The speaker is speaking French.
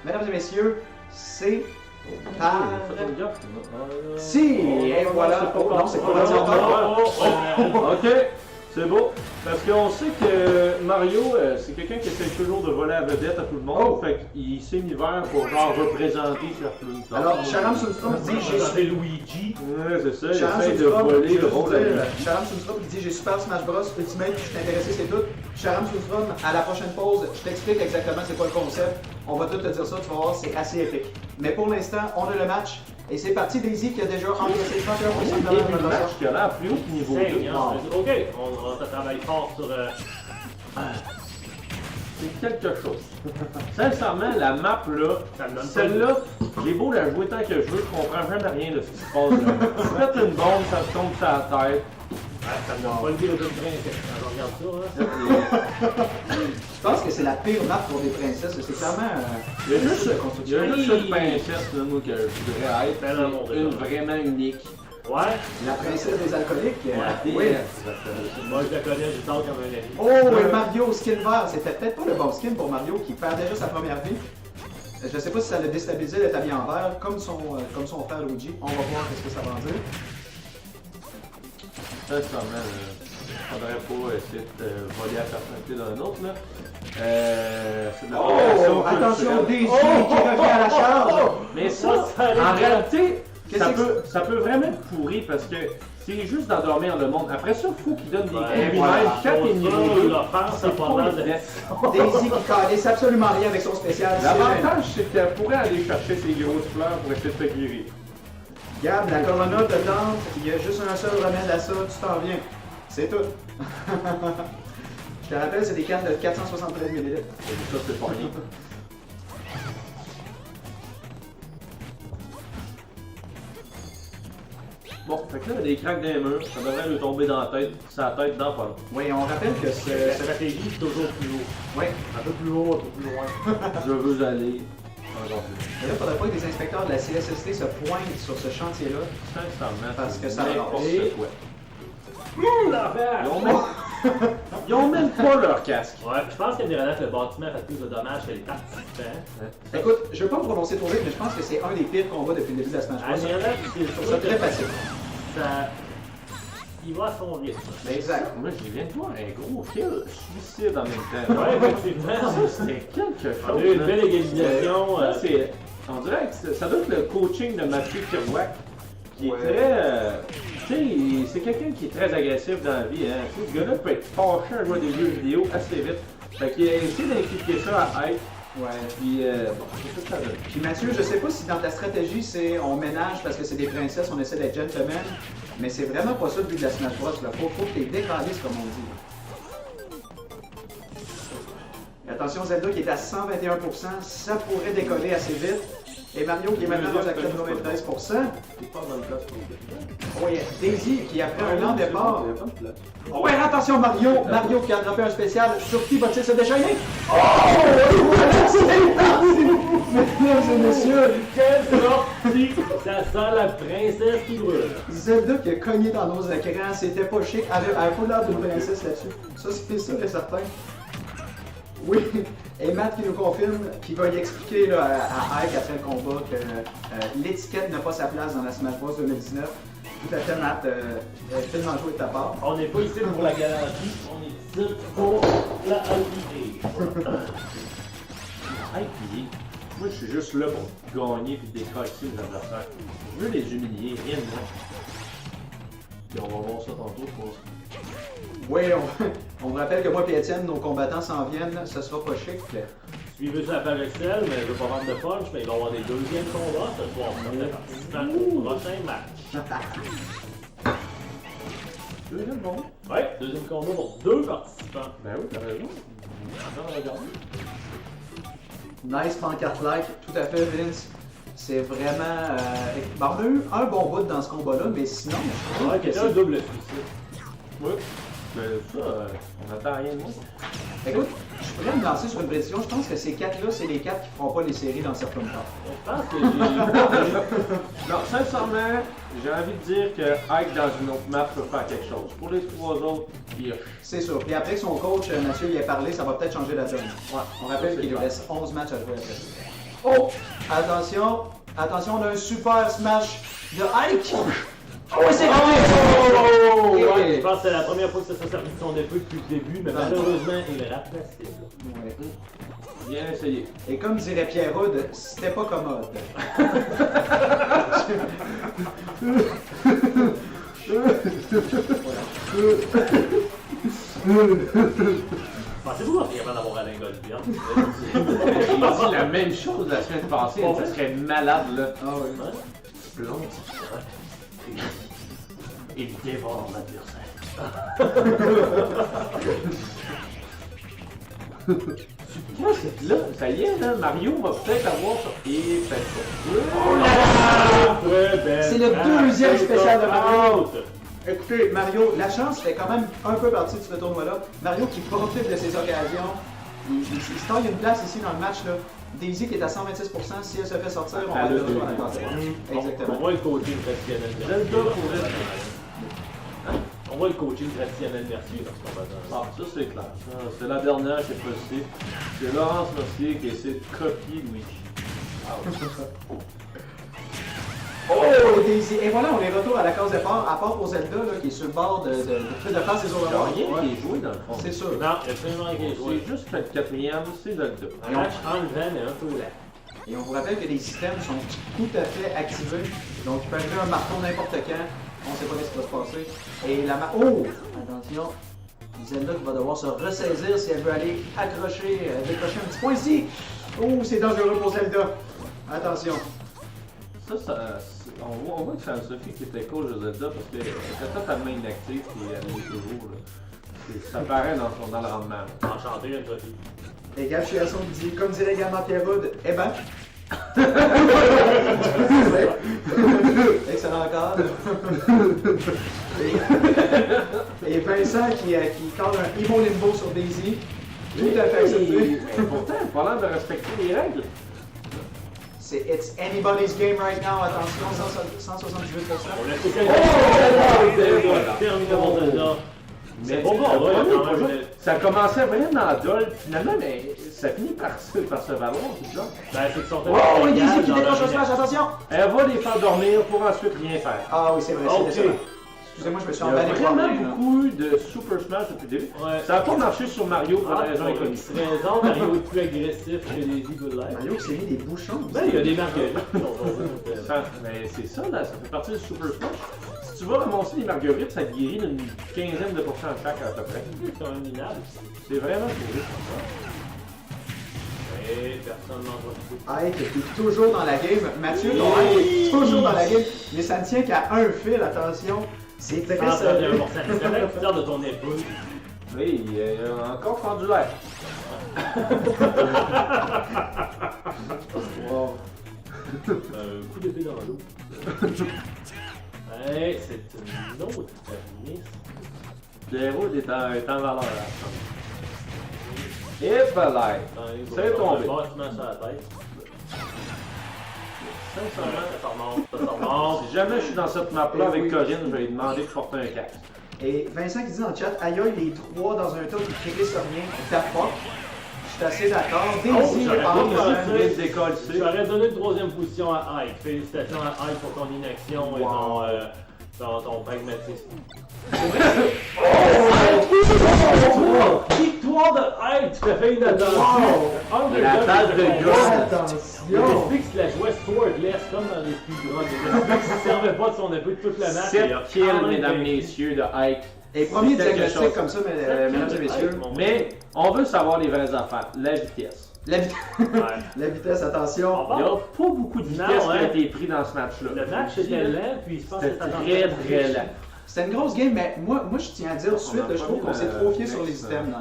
Mesdames et messieurs, c'est par... Si, et voilà. Oh, non, c'est pas le encore. Ok, c'est beau. Parce qu'on sait que Mario, c'est quelqu'un qui essaie toujours de voler la vedette à tout le monde. Oh. Fait qu'il s'univers pour genre représenter Sherlock. Alors, Sharam Sundstrom dit C'est Luigi. Ouais, c'est ça, il Sharam essaie de Sundstrom, voler le rôle à lui. Sharam Sundstrom qui dit j'ai Super Smash Bros Ultimate, je suis intéressé, c'est tout. Sharam Sundstrom, à la prochaine pause, je t'explique exactement c'est quoi le concept. On va tout te dire ça, tu vas voir, c'est assez épique. Mais pour l'instant, on a le match. Et c'est parti Daisy qui a déjà encaissé 31% de Et puis le match qui a l'air plus haut que niveau 2. Ok, on travaille fort sur... C'est quelque chose. Sincèrement, la map là, Ça me donne celle-là, j'ai beau la jouer tant que je veux, je comprends jamais rien de ce qui se passe là. Tu mets une bombe, ça te tombe sur la tête. Ça me donne pas le goût de princesse quand je regarde ça. Je pense que c'est la pire map pour des princesses, c'est clairement... Il y a juste construction. une princesse là, moi, que je voudrais être. Ben non, Une vraiment unique. Ouais, La princesse des alcooliques. Ouais, Oui. moi je la connais, je tente comme un ami. Oh, et Mario skin vert, c'était peut-être pas le bon skin pour Mario qui perd déjà sa première vie. Je sais pas si ça l'a déstabilisé d'être habillé en vert, comme son frère Luigi. On va voir ce que ça va en dire. Sincèrement, faudrait pas essayer de voler la personnalité d'un autre là. C'est de la Oh, attention, Daisy qui revient à la charge. Mais ça, en réalité, ça peut vraiment être pourri parce que c'est juste d'endormir le monde. Après ça, il faut qu'il donne des coups. voilà. Quand il est niveau 2, c'est pas mal de... Daisy qui calisse absolument rien avec son spécial. l'avantage, c'est qu'elle pourrait aller chercher ses grosses fleurs pour essayer de te guérir. Gab, la Corona te tente, il y a juste un seul remède à ça, tu t'en viens. C'est tout. Je te rappelle, c'est des cannes de 473 ml. Ça, c'est pas rien. Bon, fait que là, il y a des craques dans les murs, ça devrait lui tomber dans la tête, sa tête dans pas long. Oui, on rappelle que La c'est... stratégie, c'est toujours plus haut. Oui, Un peu plus haut, un peu plus loin. Je veux aller encore plus. mais là, il faudrait pas que des inspecteurs de la CSST se pointent sur ce chantier-là. Sincèrement, Parce que c'est ça n'importe avance. quoi. La vache! Ils ont même pas leur casque. Ouais, je pense qu'Indiana, le bâtiment a fait plus de dommages que les participants. Écoute, je veux pas me prononcer trop vite, mais je pense que c'est un des pires combats depuis le début de la Smash Bros. Indiana, Je trouve ça très facile. Ça... Il va à son rythme. Mais exact. Moi, je viens de voir un gros kill suicide en même temps. Ouais, effectivement. Ça, c'était quelque On a chose. eu une là. belle égalisation. Ça, c'est... On dirait que ça doit être le coaching de Mathieu Kerouac qui est Ouais. très... tu sais, c'est quelqu'un qui est très agressif dans la vie. Hein. Tu sais, ce gars-là peut être fâché à jouer des jeux vidéo assez vite. Fait qu'il a essayé d'inculquer ça à Hype. Ouais. Puis, bon, c'est ça que ça donne. Puis Mathieu, je sais pas si dans ta stratégie c'est on ménage parce que c'est des princesses, on essaie d'être gentleman, mais c'est vraiment pas ça le but de la Smash Bros. Là. Faut que t'es décalisses comme on dit. Et attention, Zelda qui est à 121%, ça pourrait décoller assez vite. Et Mario qui est maintenant dans à 93%. C'est pas dans le place pour le Oui, Daisy qui après un lent départ. Il y a pas de place. Oh ouais, attention Mario! Mario qui a attrapé un spécial. Sur qui va-t-il se déchaîner? Oh! C'est parti! Mesdames et messieurs, Quelle sortie! Ça sent la princesse qui brûle. Zelda qui a cogné dans nos écrans, c'était pas chic. Elle a pas l'air d'une princesse là-dessus. Ça, c'est sûr et certain. Oui, et Matt qui nous confirme, qui va y expliquer là, à Ike après le combat que l'étiquette n'a pas sa place dans la Smash Bros 2019. Tout à fait, Matt, tellement joué de ta part. On n'est pas ici pour la garantie, on est ici pour la qualité. Hey, puis, moi, je suis juste là pour gagner puis décrocher les adversaires. Je veux les humilier, rien de moins. Puis on va voir ça tantôt, je pense. Oui, on vous rappelle que moi et Étienne, nos combattants s'en viennent, ce sera pas chic. Suivez sur la page Excel, mais je ne veux pas vendre de punch, mais il va y avoir des deuxièmes combats ce soir. Ça fait participants au prochain match. Deuxième bon. Ouais, deuxième combat pour deux participants. Ben oui, t'as raison. Attends, regarde. Nice pancarte-like, tout à fait, Vince. C'est vraiment... bon, on a eu un bon bout dans ce combat-là, mais sinon, je trouve Ouais, que quelqu'un c'est... un double suicide. Oui. Ben ça, on attend rien de moi. Écoute, je pourrais me lancer sur une prédiction. Je pense que ces quatre-là, c'est les quatre qui feront pas les séries dans certains cas. Je pense que j'ai... Non, sincèrement, j'ai envie de dire que Ike dans une autre map peut faire quelque chose. Pour les trois autres, pire. C'est sûr. Puis après que son coach, Mathieu, y a parlé, ça va peut-être changer la donne. Ouais, On rappelle c'est qu'il lui clair. reste 11 matchs à jouer après. Oh! Attention, attention, on a un super smash de Ike! Oh, c'est raté! Ouais, je pense que c'est la première fois que ça s'est servi de son épée depuis le début, mais malheureusement, il est rapide. Ouais. Bien essayé. Et comme dirait Pierre Houd, c'était pas commode. Pensez-vous qu'on est capable d'avoir Alain Goldberg? J'ai dit la même chose la semaine passée, ça serait malade là. Ah oui. Plante. Il dévore l'adversaire. Là, ça y est, là, Mario va peut-être avoir sorti. C'est le deuxième spécial de Mario. Écoutez, Mario, la chance fait quand même un peu partie de ce tournoi-là. Mario qui profite de ses occasions. Il se taille une place ici dans le match. Là. Daisy qui est à 126%, si elle se fait sortir, on va être de retour en Atlantique. Exactement. On voit le coaching traditionnel. Zelda pour On voit le coaching traditionnel Mercier lorsqu'on va dans. Ah, ça c'est clair. C'est la dernière qui est possible. C'est Laurence Mercier qui essaie de copier Luigi. Oh, Daisy! Et voilà, on est retour à la case départ, à part pour Zelda, là, qui est sur le bord de faire ses Il n'y a overlords. rien qui est joué dans le fond. C'est sûr. Non, il y a absolument rien qui est joué. C'est juste le quatrième, c'est Zelda. Un match enlevant mais un peu là. Et on vous rappelle que les systèmes sont tout à fait activés. Donc, il peut arriver un marteau n'importe quand. On ne sait pas ce qui va se passer. Et la Oh! Attention. Zelda qui va devoir se ressaisir si elle veut aller accrocher, décrocher un petit point ici. Oh, c'est dangereux pour Zelda. Attention. On voit que c'est Sophie qui était coach de Zelda parce qu'elle était totalement inactive et elle est toujours là. Ça paraît dans le rendement. Enchanté, Sophie. Et Gab Chiasson qui dit, comme dirait également Pierre Houd, eh ben. Excellent cadre. Et Vincent qui cadre un Emo Limbo sur Daisy. Tout à fait accepté. Pourtant, pas l'air de respecter les règles. C'est It's anybody's game right now. Attention, 178%. On l'a fait terminé mon Zelda. Mais bon, quand même. Ça commençait vraiment dol, finalement, mais ça finit par se valoir, tout ça. Ben, c'est que son Oh, les Daisy qui décroche le smash, attention! Elle va les faire dormir pour ensuite rien faire. Ah oui, c'est vrai, Ok. c'est décevant. Excusez-moi, je me suis Il y a emballé pour vraiment beaucoup de Super Smash depuis le début. Ouais. Ça n'a pas marché sur Mario pour des raisons inconnues. Raison, Mario est plus agressif que les Evil Life. Mario qui s'est mis des bouchons. Ben, il y a des marguerites. Mais c'est ça, là, ça fait partie du Super Smash. Si tu vas ramasser des marguerites, ça te guérit d'une quinzaine de pourcents chaque à peu près. C'est quand même minable. C'est vraiment cool comme ça. Et personne n'en voit. Ike est toujours dans la game. Mathieu, ton Ike est toujours dans la game. Mais ça ne tient qu'à un fil, attention. C'est très sérieux. C'est vrai que tu tires de ton épaule. Oui, il a encore fendu l'air. Wow. Coup d'épée dans l'eau. Hey, c'est une autre miss. Le héros est en valeur là. Et voilà. C'est tombé. Bon, tu mets ça à la tête. Ça remonte. Si jamais je suis dans cette map-là avec Corinne, je vais lui demander de porter un casque. Et Vincent qui dit dans le chat, aïe aïe, les trois dans un tas qui crient sur rien, d'apporte. Je suis assez d'accord. Daisy entre. J'aurais donné une troisième position à Ike. Félicitations à Ike pour ton inaction et ton pragmatisme. Victoire de Ike! Tu t'as fait une attention! La balle de gueule. Attention! Fix la jouait swordless comme dans les plus grands. Il ne servait pas de son épée toute la match. 7 kills, mesdames et messieurs, de Ike. Et premier C'est quelque diagnostic chose. comme ça, mesdames et messieurs. Mais on veut savoir les vraies affaires. La vitesse. La vitesse, attention. Il n'y a pas beaucoup de vitesse qui a été pris dans ce match-là. Le match était lent, puis je pense que C'était très lent. C'était une grosse game, mais moi je tiens à dire tout de suite, je trouve qu'on s'est trop fié sur les systèmes